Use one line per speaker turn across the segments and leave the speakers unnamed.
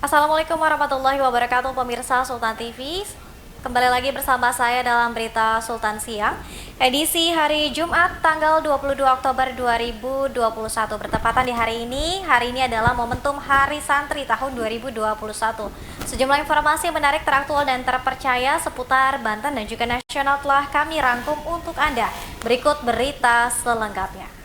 Assalamualaikum warahmatullahi wabarakatuh, pemirsa Sultan TV. Kembali lagi bersama saya dalam berita Sultan Siang, edisi hari Jumat tanggal 22 Oktober 2021. Bertepatan di hari ini adalah momentum Hari Santri tahun 2021. Sejumlah informasi menarik, teraktual dan terpercaya seputar Banten dan juga nasional telah kami rangkum untuk Anda. Berikut berita selengkapnya.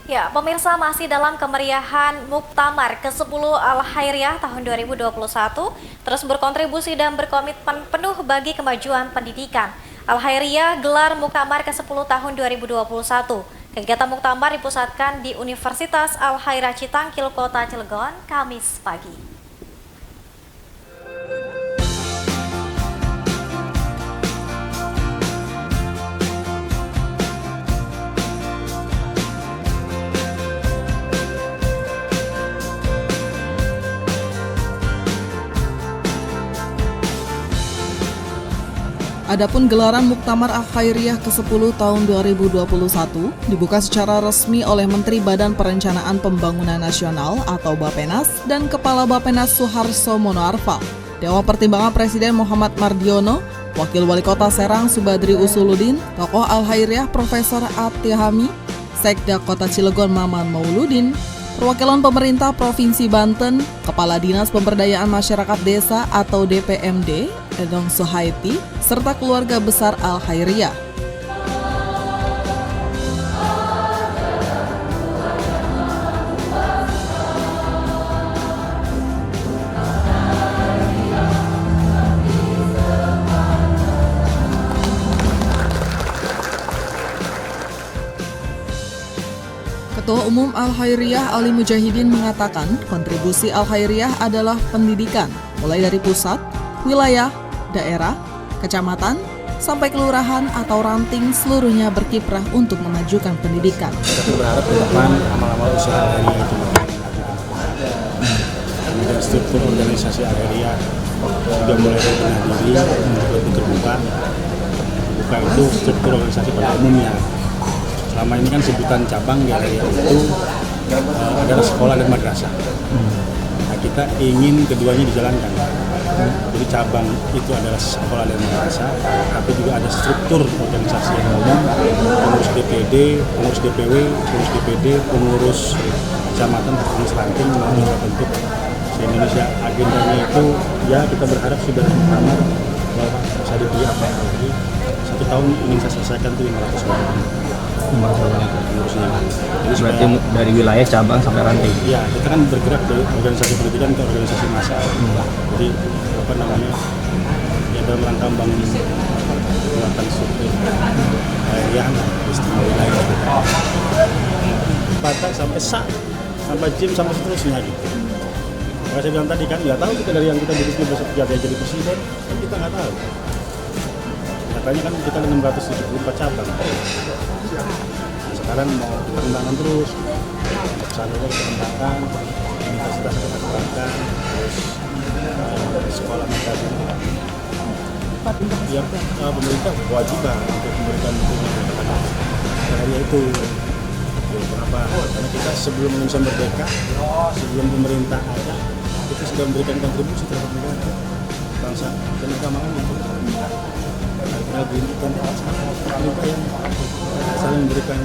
Ya, pemirsa, masih dalam kemeriahan Muktamar ke-10 Al-Khairiyah tahun 2021 terus berkontribusi dan berkomitmen penuh bagi kemajuan pendidikan. Al-Khairiyah gelar Muktamar ke-10 tahun 2021. Kegiatan Muktamar dipusatkan di Universitas Al-Khairiyah Citangkil, Kota Cilegon, Kamis pagi.
Adapun gelaran Muktamar Al-Khairiyah ke-10 tahun 2021 dibuka secara resmi oleh Menteri Badan Perencanaan Pembangunan Nasional atau Bappenas dan Kepala Bappenas Suharso Monoarfa, Dewan Pertimbangan Presiden Muhammad Mardiono, Wakil Wali Kota Serang Subadri Usuluddin, tokoh Al-Khairiyah Profesor Atihami, Sekda Kota Cilegon Maman Mauludin, perwakilan pemerintah Provinsi Banten, Kepala Dinas Pemberdayaan Masyarakat Desa atau DPMD, Edong Sohaiti, serta keluarga besar Al-Khairiyah. Ketua Umum Al-Khairiyah Ali Mujahidin mengatakan kontribusi Al-Khairiyah adalah pendidikan, mulai dari pusat, wilayah, daerah, kecamatan, sampai kelurahan atau ranting, seluruhnya berkiprah untuk memajukan pendidikan.
Kita berharap ke depan amal-amal usaha Al-Khairiyah itu kemudian struktur organisasi Al-Khairiyah sudah mulai berbenah diri untuk lebih terbuka. Buka itu struktur organisasi pada umumnya. Selama ini kan sebutan cabang di Al-Khairiyah itu adalah sekolah dan madrasah. Nah, kita ingin keduanya dijalankan. Jadi cabang itu adalah sekolah dan madrasah, tapi juga ada struktur organisasi yang umum, pengurus DPD, pengurus DPW, pengurus DPD, pengurus kecamatan, pengurus ranting, kita bentuk se-Indonesia. Agendanya itu ya kita berharap sudah pertama bahwa bisa dibeli apa yang lagi 1 tahun ingin saya selesaikan itu 500 orang. Pengurusnya. Jadi
berarti dari wilayah cabang sampai ranting.
Iya, kita kan bergerak dari organisasi pendidikan ke organisasi massa. Jadi apa namanya? Ya dalam rangka membangun kekuatan struktur yang istimewa wilayah. Batak sampai sampai gym sampai seterusnya gitu. Kayak saya bilang tadi kan nggak tahu kita dari yang kita duduknya besok jadi presiden kan kita nggak tahu. Katanya kan kita 674 cabang. Sekarang mau pengembangan terus, pesantren kita kembangkan, universitas kita kembangkan, terus sekolah kita ya pemerintah kewajiban untuk memberikan dukungan kepada Al-Khairiyah itu. Kenapa? Karena kita sebelum Indonesia merdeka, sebelum pemerintah ada, kita sudah memberikan kontribusi terhadap negara, bangsa dan agama itu. Karena pemerintah yang saling memberikan.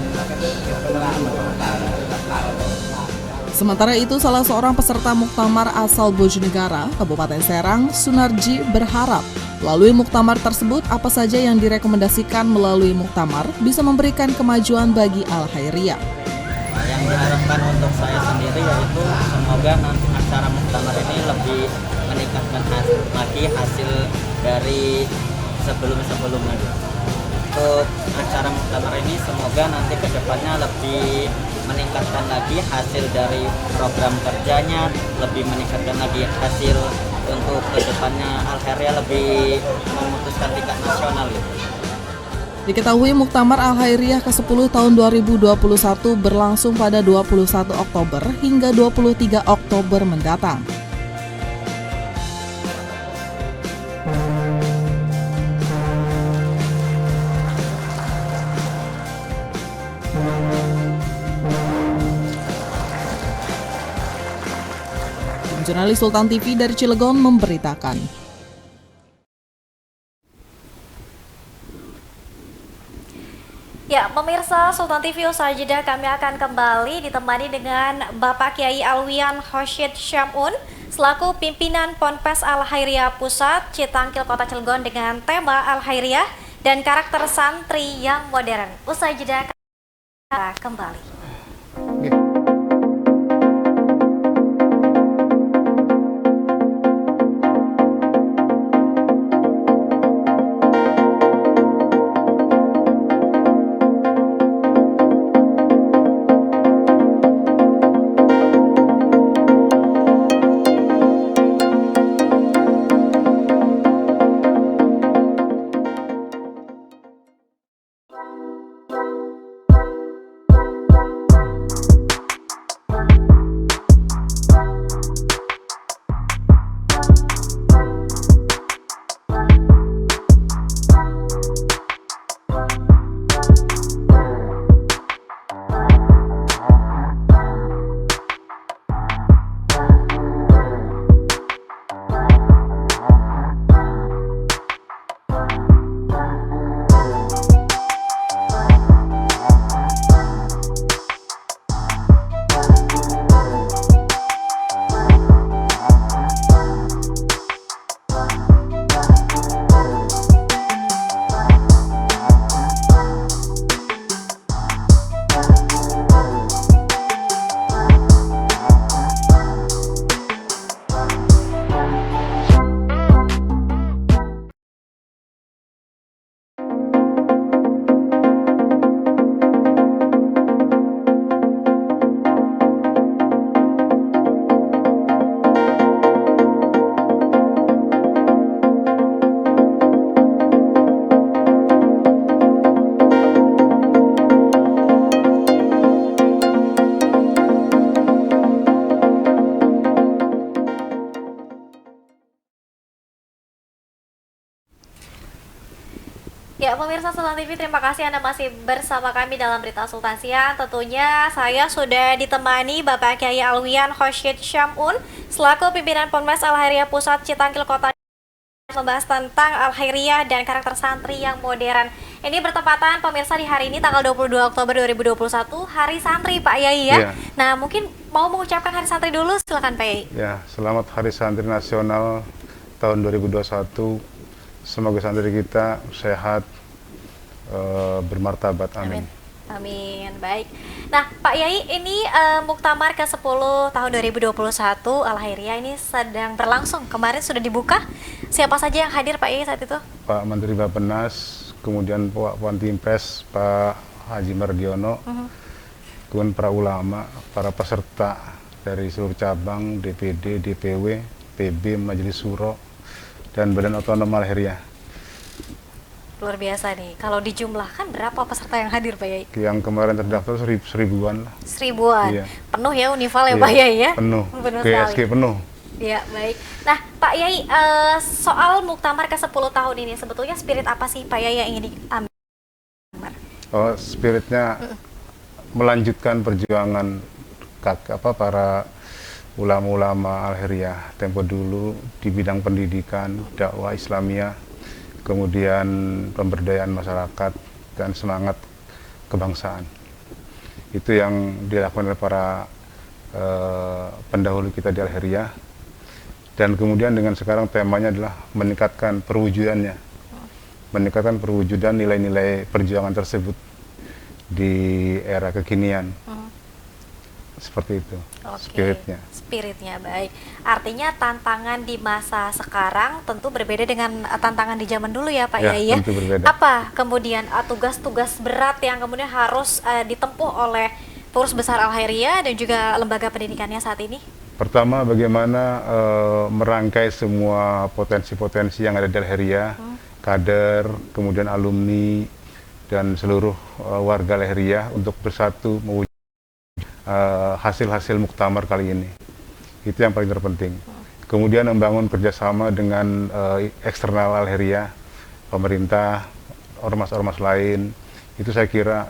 Sementara itu, salah seorang peserta Muktamar asal Bojonegara, Kabupaten Serang, Sunarji, berharap melalui Muktamar tersebut apa saja yang direkomendasikan melalui Muktamar bisa memberikan kemajuan bagi Al-Khairiyah.
Yang diharapkan untuk saya sendiri yaitu semoga nanti acara Muktamar ini lebih meningkatkan lagi hasil dari sebelum-sebelumnya. Untuk acara Muktamar ini semoga nanti kedepannya lebih meningkatkan lagi hasil dari program kerjanya, lebih meningkatkan lagi hasil untuk kedepannya Al-Khairiyah lebih memutuskan tingkat nasional gitu.
Diketahui Muktamar Al-Khairiyah ke-10 tahun 2021 berlangsung pada 21 Oktober hingga 23 Oktober mendatang. Jurnalis Sultan TV dari Cilegon memberitakan.
Ya, pemirsa Sultan TV usai jeda kami akan kembali ditemani dengan Bapak Kiai Alwian Khosyid Syamun selaku pimpinan Ponpes Al-Khairiyah Pusat Citangkil Kota Cilegon dengan tema Al-Khairiyah dan karakter santri yang modern. Usai jeda kembali. Ya, pemirsa Sultan TV, terima kasih Anda masih bersama kami dalam Berita Sultan Siang. Tentunya saya sudah ditemani Bapak Kiai Alwian Khosyid Syamun selaku pimpinan Ponpes Al-Khairiyah Pusat Citangkil Kota, membahas tentang Al-Khairiyah dan karakter santri yang modern. Ini bertepatan pemirsa di hari ini tanggal 22 Oktober 2021, Hari Santri Pak Yai ya.
Ya.
Nah, mungkin mau mengucapkan Hari Santri dulu, silakan Pak Yai.
Ya, selamat Hari Santri Nasional tahun 2021. Semoga santri kita sehat, bermartabat. Amin.
Amin. Baik. Nah, Pak Yai, ini Muktamar ke-10 tahun 2021 Al-Khairiyah ini sedang berlangsung. Kemarin sudah dibuka. Siapa saja yang hadir Pak Yai saat itu?
Pak Menteri Bappenas, kemudian Pak Wantimpes, Pak Haji Mardiono, kemudian para ulama, para peserta dari seluruh cabang, DPD, DPW, PB, Majelis Syuro, dan Badan Otonom Al-Khairiyah.
Luar biasa nih. Kalau dijumlahkan berapa peserta yang hadir Pak Yai?
Yang kemarin terdaftar seribuan lah.
Seribuan.
Iya.
Penuh ya Unival ya
Iya,
Pak Yai ya?
Penuh.
Penuh
GSG
sekali.
penuh.
Ya, baik. Nah, Pak Yai, soal Muktamar ke-10 tahun ini sebetulnya spirit apa sih Pak Yai yang ingin diambil?
Oh, spiritnya melanjutkan perjuangan para ulama-ulama Al-Khairiyah tempo dulu di bidang pendidikan, dakwah Islamiyah, kemudian pemberdayaan masyarakat dan semangat kebangsaan. Itu yang dilakukan oleh para pendahulu kita di Al-Khairiyah. Dan kemudian dengan sekarang temanya adalah meningkatkan perwujudannya, meningkatkan perwujudan nilai-nilai perjuangan tersebut di era kekinian. Seperti itu.
Oke, spiritnya baik. Artinya tantangan di masa sekarang tentu berbeda dengan tantangan di zaman dulu ya Pak Yai ya.
Tentu berbeda.
Apa kemudian tugas-tugas berat yang kemudian harus ditempuh oleh Pengurus Besar Al-Khairiyah dan juga lembaga pendidikannya saat ini?
Pertama, bagaimana merangkai semua potensi-potensi yang ada di Al-Heriyah, kader, kemudian alumni, dan seluruh warga Al-Heriyah untuk bersatu mewujudkan hasil-hasil muktamar kali ini. Itu yang paling terpenting. Kemudian membangun kerjasama dengan eksternal Al-Heriyah, pemerintah, ormas-ormas lain. Itu saya kira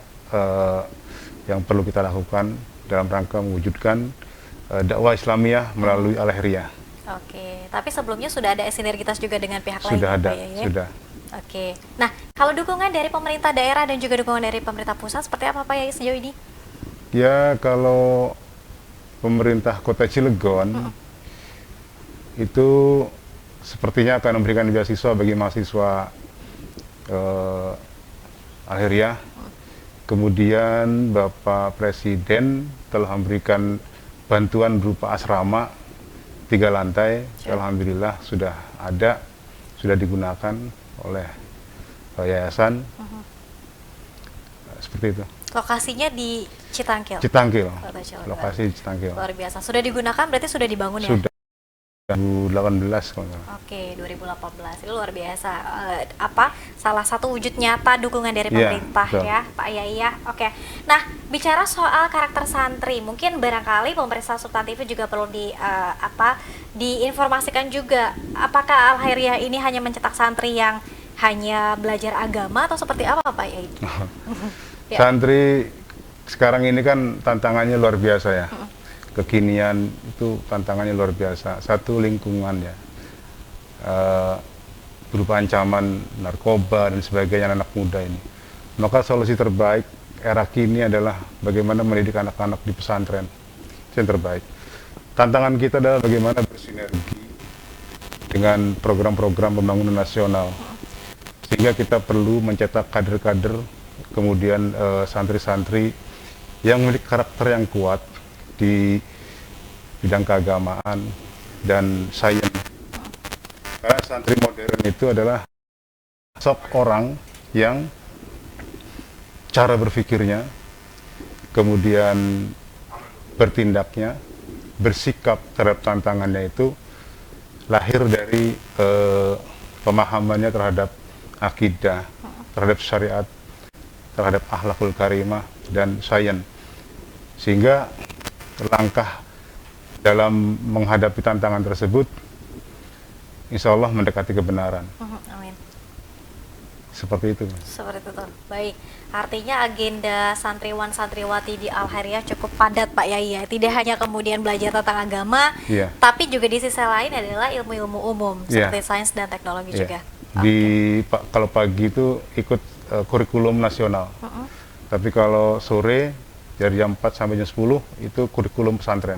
yang perlu kita lakukan dalam rangka mewujudkan dakwah Islamiyah melalui Al-Heriyah.
Oke, tapi sebelumnya sudah ada sinergitas juga dengan pihak lain?
Sudah ada,
Pak Yai?
sudah.
Oke, nah kalau dukungan dari pemerintah daerah dan juga dukungan dari pemerintah pusat seperti apa Pak Yai sejauh ini?
Ya, kalau pemerintah Kota Cilegon itu sepertinya akan memberikan beasiswa bagi mahasiswa Al-Heriyah. Kemudian Bapak Presiden telah memberikan bantuan berupa asrama 3 lantai. Alhamdulillah sudah ada, sudah digunakan oleh yayasan. Seperti itu.
Lokasinya di Citangkil?
Citangkil,
Kota Cilegon.
lokasi di Citangkil.
Luar biasa. Sudah digunakan berarti sudah dibangun ya?
Sudah 2018 kalau nggak salah.
Oke, 2018 itu luar biasa. Salah satu wujud nyata dukungan dari pemerintah
betul.
ya, Pak Yai ya. Oke. Nah, bicara soal karakter santri, mungkin barangkali pemerintah Sultan TV juga perlu diinformasikan juga. Apakah Al-Heriyah ini hanya mencetak santri yang hanya belajar agama atau seperti apa, Pak Yai? Ya.
Santri sekarang ini kan tantangannya luar biasa ya. Kekinian itu tantangannya luar biasa. Satu, lingkungan ya, berupa ancaman narkoba dan sebagainya anak muda ini. Maka solusi terbaik era kini adalah bagaimana mendidik anak-anak di pesantren. Itu yang terbaik. Tantangan kita adalah bagaimana bersinergi dengan program-program pembangunan nasional, sehingga kita perlu mencetak kader-kader, kemudian santri-santri yang memiliki karakter yang kuat di bidang keagamaan dan sains. Karena santri modern itu adalah sosok orang yang cara berpikirnya, kemudian bertindaknya, bersikap terhadap tantangannya itu lahir dari pemahamannya terhadap akidah, terhadap syariat, terhadap akhlakul karimah dan sains. Sehingga langkah dalam menghadapi tantangan tersebut insya Allah mendekati kebenaran.
Amin.
Seperti itu.
Seperti itu. Baik. Artinya agenda santriwan santriwati di Al-Heriyah cukup padat Pak Yai ya. Tidak hanya kemudian belajar tentang agama,
Iya.
tapi juga di sisi lain adalah ilmu-ilmu umum
Iya.
seperti sains dan teknologi
Iya.
juga.
Kalau pagi itu ikut kurikulum nasional. Tapi kalau sore dari jam 4 sampai jam 10 itu kurikulum pesantren.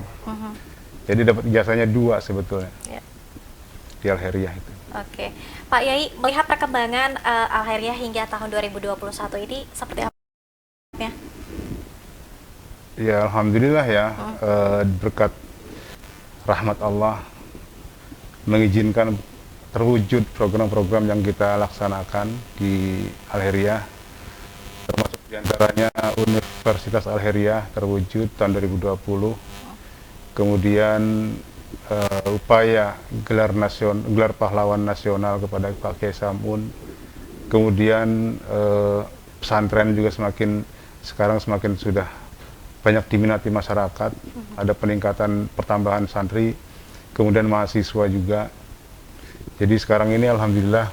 Jadi dapat ijazahnya 2 sebetulnya.
Ya.
Di Al-Heriyah itu.
Oke, Pak Yai, melihat perkembangan Al-Heriyah hingga tahun 2021 ini seperti apa?
Ya alhamdulillah ya, berkat rahmat Allah mengizinkan terwujud program-program yang kita laksanakan di Al-Heriyah, termasuk diantaranya Universitas Al-Heriyah terwujud tahun 2020, kemudian upaya gelar pahlawan nasional kepada Pak Kiai Samun, kemudian pesantren juga sekarang semakin sudah banyak diminati masyarakat, ada peningkatan pertambahan santri, kemudian mahasiswa juga. Jadi sekarang ini alhamdulillah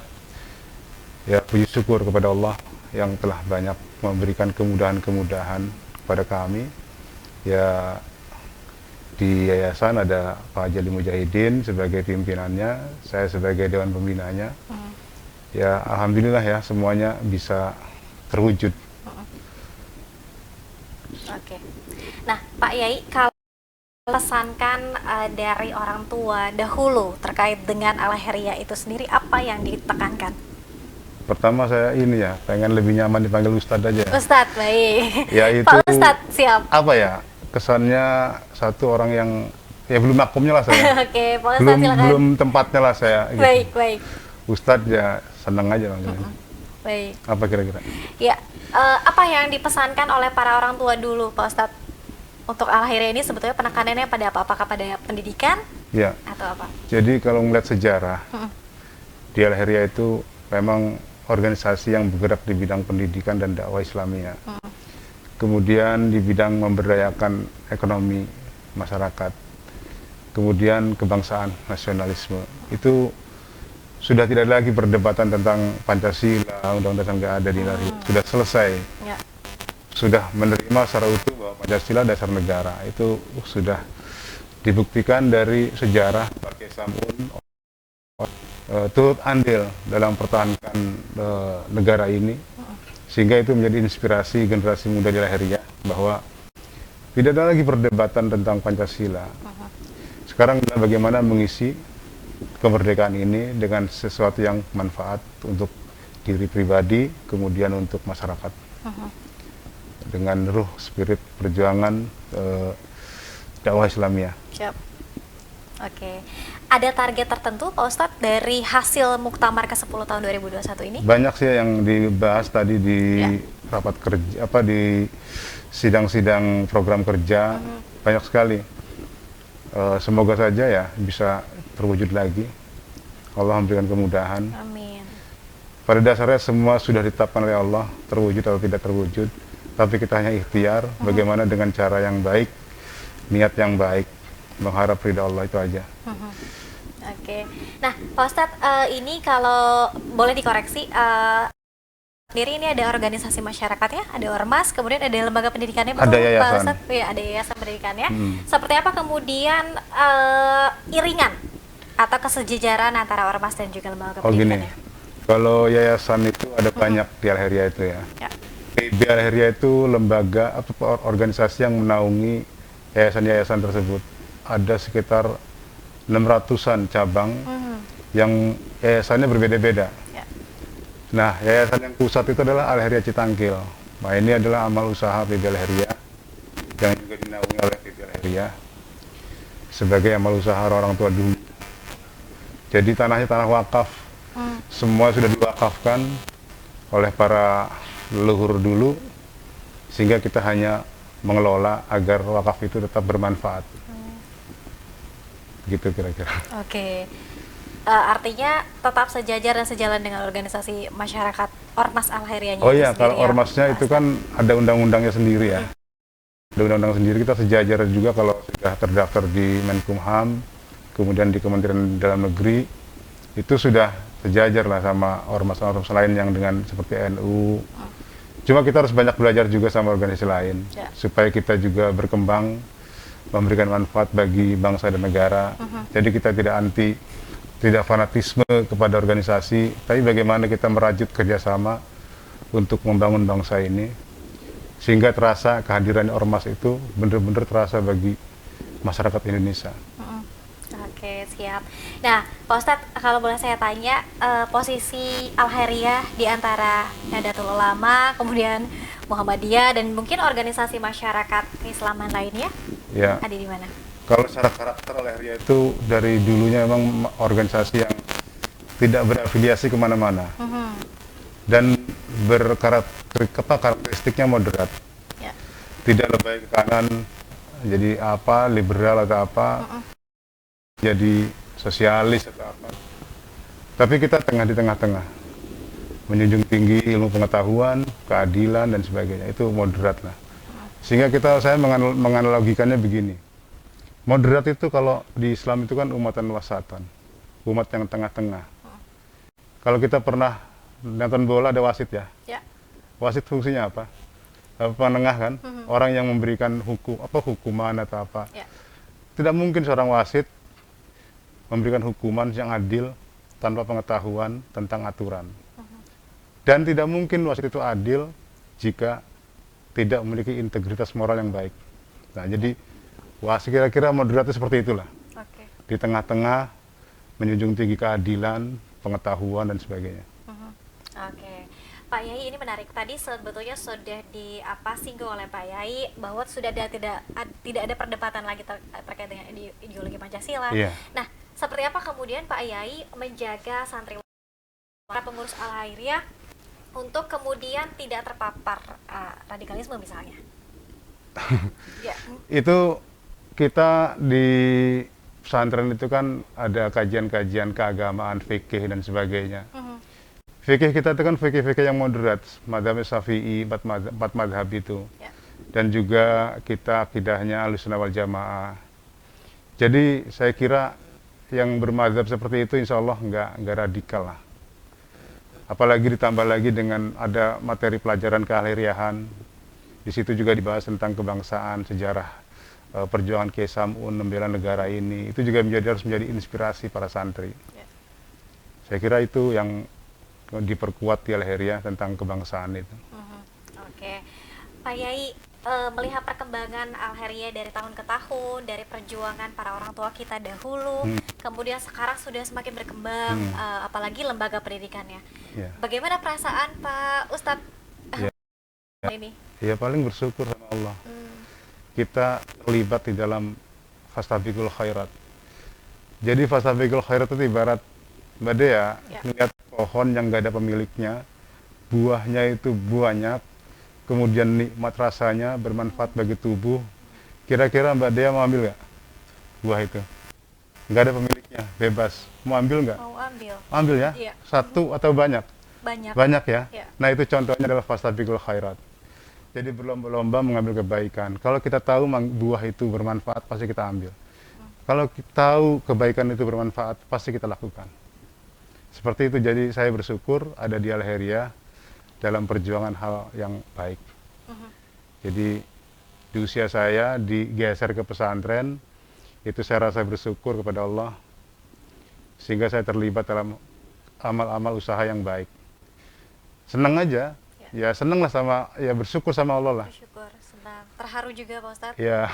ya puji syukur kepada Allah yang telah banyak memberikan kemudahan-kemudahan kepada kami. Ya di yayasan ada Pak Haji Ali Mujahidin sebagai pimpinannya, saya sebagai dewan pembinanya. Ya alhamdulillah ya semuanya bisa terwujud.
Oke. Nah, Pak Yai, kalau pesankan dari orang tua dahulu terkait dengan Al-Heriyah itu sendiri, apa yang ditekankan?
Pertama saya ini ya, pengen lebih nyaman dipanggil Ustadz aja.
Ustadz, baik.
Ya itu
Pak Ustadz, siap.
apa ya, kesannya satu orang yang ya belum makomnya lah saya.
Oke, Pak Ustadz silakan.
belum tempatnya lah saya. Gitu.
Baik, baik.
Ustadz ya seneng aja manggilnya.
Baik.
Apa kira-kira?
Ya, apa yang dipesankan oleh para orang tua dulu, Pak Ustadz, untuk Al-Khairiyah ini sebetulnya penekanannya pada apa? Apakah pada pendidikan
Ya,
atau apa?
jadi kalau melihat sejarah, di Al-Khairiyah itu memang organisasi yang bergerak di bidang pendidikan dan dakwah Islamiyah. Kemudian di bidang memberdayakan ekonomi masyarakat. Kemudian kebangsaan, nasionalisme. Itu sudah tidak ada lagi perdebatan tentang Pancasila, undang-undang nggak ada di Al-Khairiyah. Sudah selesai.
Ya.
Sudah menerima secara utuh bahwa Pancasila dasar negara. Itu sudah dibuktikan dari sejarah Pak Kiai Samun turut andil dalam pertahankan negara ini, sehingga itu menjadi inspirasi generasi muda di Al-Khairiyah bahwa tidak ada lagi perdebatan tentang Pancasila. Sekarang adalah bagaimana mengisi kemerdekaan ini dengan sesuatu yang manfaat untuk diri pribadi, kemudian untuk masyarakat. Dengan ruh, spirit, perjuangan dakwah Islamiyah.
Siap. Oke. Ada target tertentu Pak Ustadz dari hasil Muktamar ke-10 tahun 2021 ini?
Banyak sih yang dibahas tadi di rapat kerja, di sidang-sidang program kerja, banyak sekali. Semoga saja ya bisa terwujud lagi. Allah memberikan kemudahan.
Amin.
Pada dasarnya semua sudah ditetapkan oleh Allah, terwujud atau tidak terwujud. Tapi kita hanya ikhtiar bagaimana dengan cara yang baik, niat yang baik, mengharap ridha Allah, itu aja.
Oke. Nah, Pak Ustadz, ini kalau boleh dikoreksi, sendiri ini ada organisasi masyarakatnya, ada ormas, kemudian ada lembaga pendidikannya, betul,
Ada yayasan.
Pak Ustadz? Ya, ada yayasan pendidikannya. Seperti apa kemudian iringan atau kesejajaran antara ormas dan juga lembaga
Oh gini,
pendidikannya?
kalau yayasan itu ada banyak di Al-Khairiyah itu ya. Di Al-Khairiyah itu lembaga atau organisasi yang menaungi yayasan-yayasan tersebut. Ada sekitar 600-an cabang yang yayasannya berbeda-beda.
Ya.
Nah, yayasan yang pusat itu adalah Al-Khairiyah Citangkil. Nah, ini adalah amal usaha PB Al-Khairiyah yang juga dinaungi oleh PB Al-Khairiyah sebagai amal usaha orang tua dulu. Jadi tanahnya tanah wakaf. Semua sudah diwakafkan oleh para leluhur dulu, sehingga kita hanya mengelola agar wakaf itu tetap bermanfaat. Gitu kira-kira.
Oke. Artinya tetap sejajar dan sejalan dengan organisasi masyarakat Ormas Al-Khairiyahnya.
Oh
itu
iya, kalau
sendiri ya,
ormasnya
Pak
itu
Ustadz?
kan ada undang-undangnya sendiri ya. Ada undang-undang sendiri, kita sejajar juga kalau sudah terdaftar di Menkumham, kemudian di Kementerian Dalam Negeri, itu sudah sejajar lah sama ormas-ormas lain yang dengan seperti NU. Cuma kita harus banyak belajar juga sama organisasi lain, supaya kita juga berkembang, memberikan manfaat bagi bangsa dan negara. Jadi kita tidak fanatisme kepada organisasi, tapi bagaimana kita merajut kerjasama untuk membangun bangsa ini, sehingga terasa kehadiran ormas itu benar-benar terasa bagi masyarakat Indonesia.
Oke, siap. Nah, Pak Ustadz, kalau boleh saya tanya, posisi Al-Khairiyah di antara Nahdlatul Ulama, kemudian Muhammadiyah, dan mungkin organisasi masyarakat keislaman lainnya,
Ya.
ada di mana?
Kalau secara karakter Al-Khairiyah itu dari dulunya memang organisasi yang tidak berafiliasi kemana-mana dan karakteristiknya moderat, tidak lebay ke kanan, jadi apa liberal atau apa, jadi sosialis atau apa. Tapi kita di tengah-tengah, menjunjung tinggi ilmu pengetahuan, keadilan dan sebagainya, itu moderat lah. Sehingga saya menganalogikannya begini. Moderat itu kalau di Islam itu kan umatan wasatan, umat yang tengah-tengah. Kalau kita pernah nonton bola ada wasit ya. Wasit fungsinya apa? Penengah kan, orang yang memberikan hukuman atau apa. Tidak mungkin seorang wasit memberikan hukuman yang adil tanpa pengetahuan tentang aturan. Dan tidak mungkin wasit itu adil jika tidak memiliki integritas moral yang baik. Nah, jadi wasit kira-kira moderat itu seperti itulah. Di tengah-tengah, menjunjung tinggi keadilan, pengetahuan dan sebagainya.
Oke. Pak Yai, ini menarik. Tadi sebetulnya sudah singgung oleh Pak Yai bahwa sudah tidak ada perdebatan lagi terkait dengan ideologi Pancasila. Nah, seperti apa kemudian Pak Yai menjaga santriwati para pengurus Al-Khairiyah untuk kemudian tidak terpapar radikalisme misalnya? Ya.
Itu kita di pesantren itu kan ada kajian-kajian keagamaan, fikih dan sebagainya. Fikih kita itu kan fikih-fikih yang moderat, mazhab Syafi'i, empat mazhab itu.
Ya.
Dan juga kita akidahnya Ahlussunnah wal Jamaah. Jadi saya kira yang bermazhab seperti itu insya Allah nggak radikal lah. Apalagi ditambah lagi dengan ada materi pelajaran keahliriahan. Di situ juga dibahas tentang kebangsaan, sejarah perjuangan Kiai Sam'un membela negara ini. Itu juga harus menjadi inspirasi para santri.
Ya.
Saya kira itu yang diperkuat di Al-Khairiyah tentang kebangsaan itu.
Oke, Pak Yai, melihat perkembangan Al-Khairiyah dari tahun ke tahun, dari perjuangan para orang tua kita dahulu, kemudian sekarang sudah semakin berkembang, apalagi lembaga pendidikannya.
Ya.
Bagaimana perasaan Pak Ustadz ini?
Ya paling bersyukur sama Allah. Kita terlibat di dalam fastabiqul khairat. Jadi fastabiqul khairat itu ibarat Mbak Dea, melihat pohon yang nggak ada pemiliknya, buahnya itu banyak, kemudian nikmat rasanya, bermanfaat bagi tubuh. Kira-kira Mbak Dea mau ambil nggak buah itu? Nggak ada pemiliknya, bebas. Mau ambil nggak?
Mau ambil.
Ambil ya?
Iya.
Satu atau banyak?
Banyak.
Banyak ya?
Iya.
Nah itu contohnya adalah fastabiqul khairat. Jadi berlomba-lomba mengambil kebaikan. Kalau kita tahu buah itu bermanfaat, pasti kita ambil. Kalau kita tahu kebaikan itu bermanfaat, pasti kita lakukan. Seperti itu, jadi saya bersyukur ada di Al-Khairiyah dalam perjuangan hal yang baik. Jadi di usia saya digeser ke pesantren, itu saya rasa bersyukur kepada Allah, sehingga saya terlibat dalam amal-amal usaha yang baik. Senang aja, ya senang lah sama, ya bersyukur sama Allah lah.
Bersyukur, senang. Terharu juga Pak Ustadz.
Ya,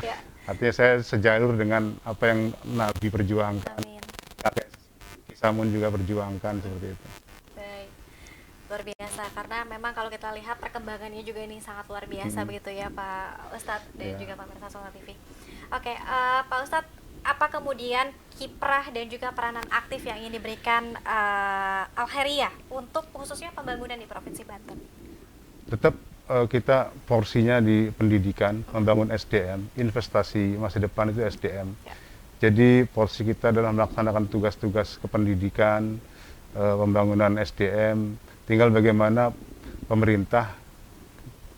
Ya.
artinya saya sejalur dengan apa yang Nabi perjuangkan.
Amin.
Kakek Samun juga perjuangkan seperti itu.
Baik, luar biasa karena memang kalau kita lihat perkembangannya juga ini sangat luar biasa begitu ya Pak Ustadz dan juga Pak Mirsa Sultan TV. Oke, Pak Ustadz, apa kemudian kiprah dan juga peranan aktif yang ingin diberikan Al-Khairiyah untuk khususnya pembangunan di Provinsi Banten?
Tetap kita porsinya di pendidikan, membangun SDM, investasi masa depan itu SDM.
Ya.
Jadi porsi kita dalam melaksanakan tugas-tugas kependidikan, pembangunan SDM, tinggal bagaimana pemerintah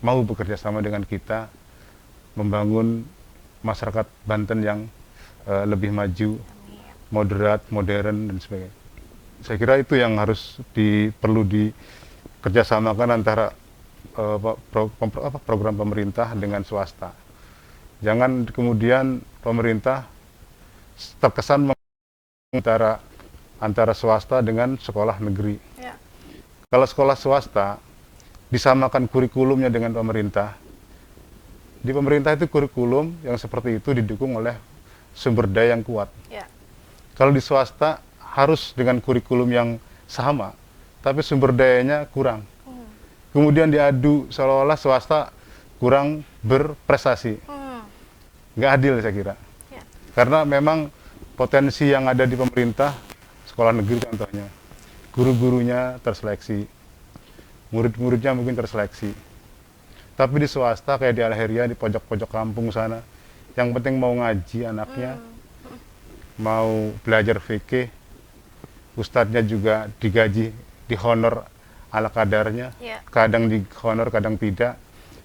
mau bekerja sama dengan kita membangun masyarakat Banten yang lebih maju, moderat, modern dan sebagainya. Saya kira itu yang harus perlu dikerjasamakan antara program pemerintah dengan swasta. Jangan kemudian pemerintah terkesan antara swasta dengan sekolah negeri.
Ya.
Kalau sekolah swasta disamakan kurikulumnya dengan pemerintah, di pemerintah itu kurikulum yang seperti itu didukung oleh sumber daya yang kuat.
Ya.
Kalau di swasta harus dengan kurikulum yang sama, tapi sumber dayanya kurang. Kemudian diadu seolah-olah swasta kurang berprestasi. Nggak adil saya kira.
Ya.
Karena memang potensi yang ada di pemerintah, sekolah negeri contohnya, guru-gurunya terseleksi, murid-muridnya mungkin terseleksi. Tapi di swasta kayak di Al-Khairiyah, di pojok-pojok kampung sana, yang penting mau ngaji anaknya, mau belajar fikih, ustadznya juga digaji, dihonor ala kadarnya,
Ya.
kadang dihonor, kadang tidak.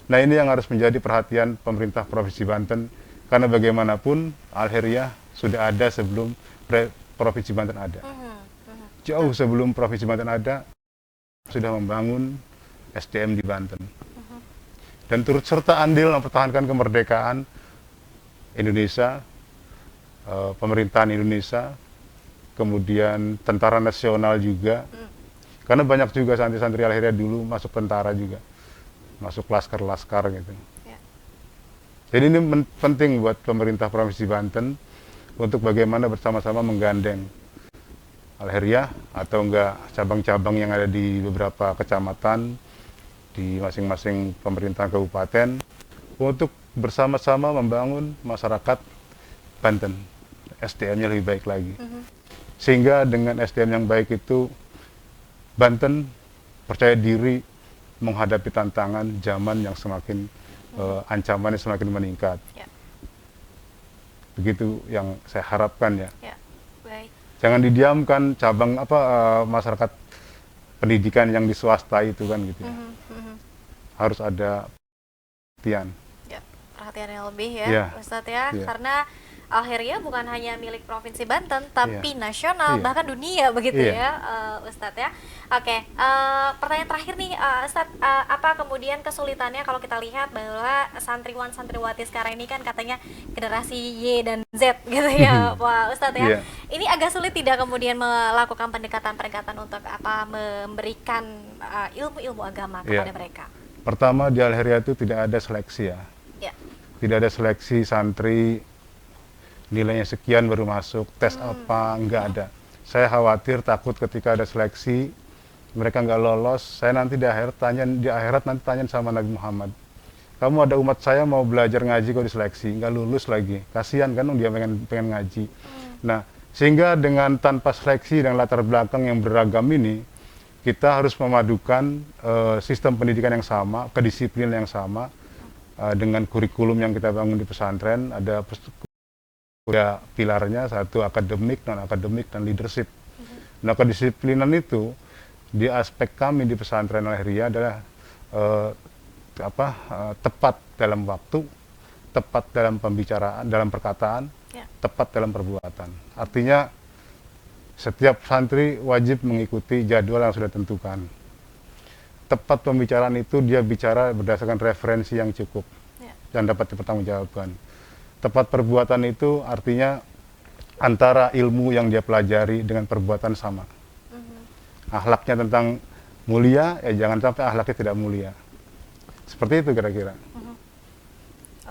Nah ini yang harus menjadi perhatian pemerintah Provinsi Banten, karena bagaimanapun Al-Khairiyah sudah ada sebelum Provinsi Banten ada. Jauh sebelum Provinsi Banten ada, sudah membangun SDM di Banten. Dan turut serta andil mempertahankan kemerdekaan Indonesia, pemerintahan Indonesia, kemudian tentara nasional juga. Karena banyak juga santri-santri Al-Khairiyah dulu masuk tentara juga, masuk laskar-laskar gitu.
Ya.
Jadi ini penting buat pemerintah Provinsi Banten untuk bagaimana bersama-sama menggandeng Al-Khairiyah atau enggak cabang-cabang yang ada di beberapa kecamatan, di masing-masing pemerintahan kabupaten untuk bersama-sama membangun masyarakat Banten, SDM-nya lebih baik lagi. Sehingga dengan SDM yang baik itu Banten percaya diri menghadapi tantangan zaman yang semakin ancamannya semakin meningkat.
Ya.
Begitu yang saya harapkan ya.
Ya, baik.
Jangan didiamkan cabang masyarakat pendidikan yang di swasta itu kan gitu ya. Harus ada perhatian.
Ya, perhatian yang lebih ya,
Ya.
Ustadz ya,
Ya.
karena Al-Khairiyah bukan hanya milik Provinsi Banten, tapi nasional,
Iya.
bahkan dunia begitu
Iya.
ya, Ustadz ya. Oke, pertanyaan terakhir nih, Ustadz, apa kemudian kesulitannya kalau kita lihat bahwa santriwan-santriwati sekarang ini kan katanya generasi Y dan Z gitu ya, Pak Ustadz ya.
Iya.
Ini agak sulit tidak kemudian melakukan pendekatan-pendekatan untuk memberikan ilmu-ilmu agama kepada
Iya.
mereka.
Pertama, di Al-Khairiyah itu tidak ada seleksi ya.
Ya.
Tidak ada seleksi santri nilainya sekian baru masuk, tes apa, nggak ada. Saya khawatir, takut ketika ada seleksi mereka nggak lolos, saya nanti di akhirat nanti tanya sama Nabi Muhammad, kamu ada umat saya mau belajar ngaji kok diseleksi, nggak lulus lagi, kasihan kan dia pengen ngaji. Nah, sehingga dengan tanpa seleksi dan latar belakang yang beragam ini, kita harus memadukan sistem pendidikan yang sama, kedisiplinan yang sama, dengan kurikulum yang kita bangun di pesantren. Ada pilarnya, satu akademik, non akademik, dan leadership. Nah, kedisiplinan itu di aspek kami di pesantren Al-Khairiyah adalah tepat dalam waktu, tepat dalam pembicaraan, dalam perkataan, tepat dalam perbuatan. Artinya setiap santri wajib mengikuti jadwal yang sudah tentukan. Tepat pembicaraan itu dia bicara berdasarkan referensi yang cukup dan dapat dipertanggungjawabkan. Tepat perbuatan itu artinya antara ilmu yang dia pelajari dengan perbuatan sama. Akhlaknya tentang mulia, jangan sampai akhlaknya tidak mulia. Seperti itu kira-kira.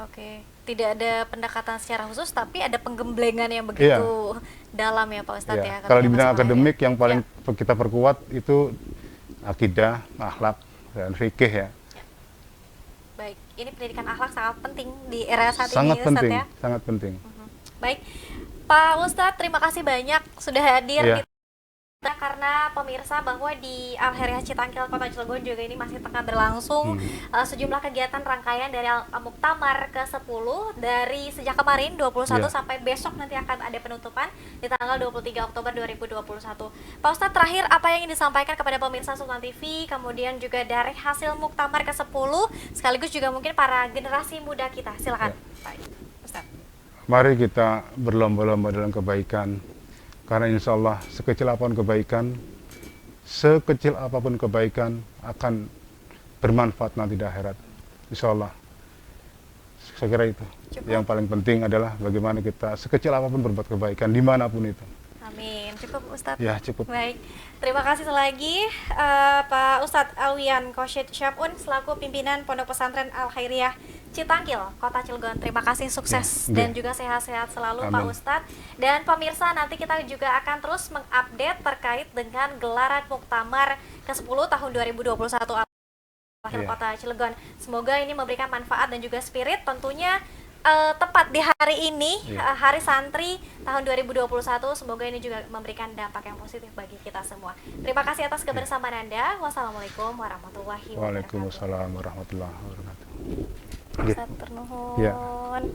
Oke, tidak ada pendekatan secara khusus, tapi ada penggemblengan yang begitu dalam ya Pak Ustadz ya.
Kalau di bidang akademik
ya.
yang paling kita perkuat itu akidah, akhlak, dan fikih ya.
Baik, ini pendidikan akhlak sangat penting di era saat
Sangat
ini
penting,
Ustadz ya.
sangat penting.
Baik, Pak Ustadz, terima kasih banyak sudah hadir di karena pemirsa bahwa di Al-Khairiyah Citangkil Kota Cilegon juga ini masih tengah berlangsung sejumlah kegiatan rangkaian dari Muktamar ke-10 dari sejak kemarin 21 sampai besok nanti akan ada penutupan di tanggal 23 Oktober 2021. Pak Ustadz, terakhir apa yang ingin disampaikan kepada pemirsa Sultan TV, kemudian juga dari hasil Muktamar ke-10 sekaligus juga mungkin para generasi muda kita. Silakan Pak Ustadz.
Mari kita berlomba-lomba dalam kebaikan. Karena insya Allah sekecil apapun kebaikan akan bermanfaat nanti di akhirat. Insya Allah. Saya kira itu. Yang paling penting adalah bagaimana kita sekecil apapun berbuat kebaikan dimanapun itu.
Amin. Cukup Ustadz?
Ya, cukup.
Baik. Terima kasih lagi Pak Ustadz Alwian Koshid Syabun selaku pimpinan Pondok Pesantren Al-Khairiyah Citangkil, Kota Cilegon. Terima kasih, sukses dan juga sehat-sehat selalu. Amin. Pak Ustadz. Dan pemirsa, nanti kita juga akan terus mengupdate terkait dengan gelaran Muktamar ke-10 tahun 2021 Kota Cilegon. Semoga ini memberikan manfaat dan juga spirit tentunya tepat di hari ini, Hari Santri tahun 2021. Semoga ini juga memberikan dampak yang positif bagi kita semua. Terima kasih atas kebersamaan Anda. Wassalamualaikum warahmatullahi wabarakatuh.
Waalaikumsalam warahmatullahi wabarakatuh.
Ustadz, ternuhun.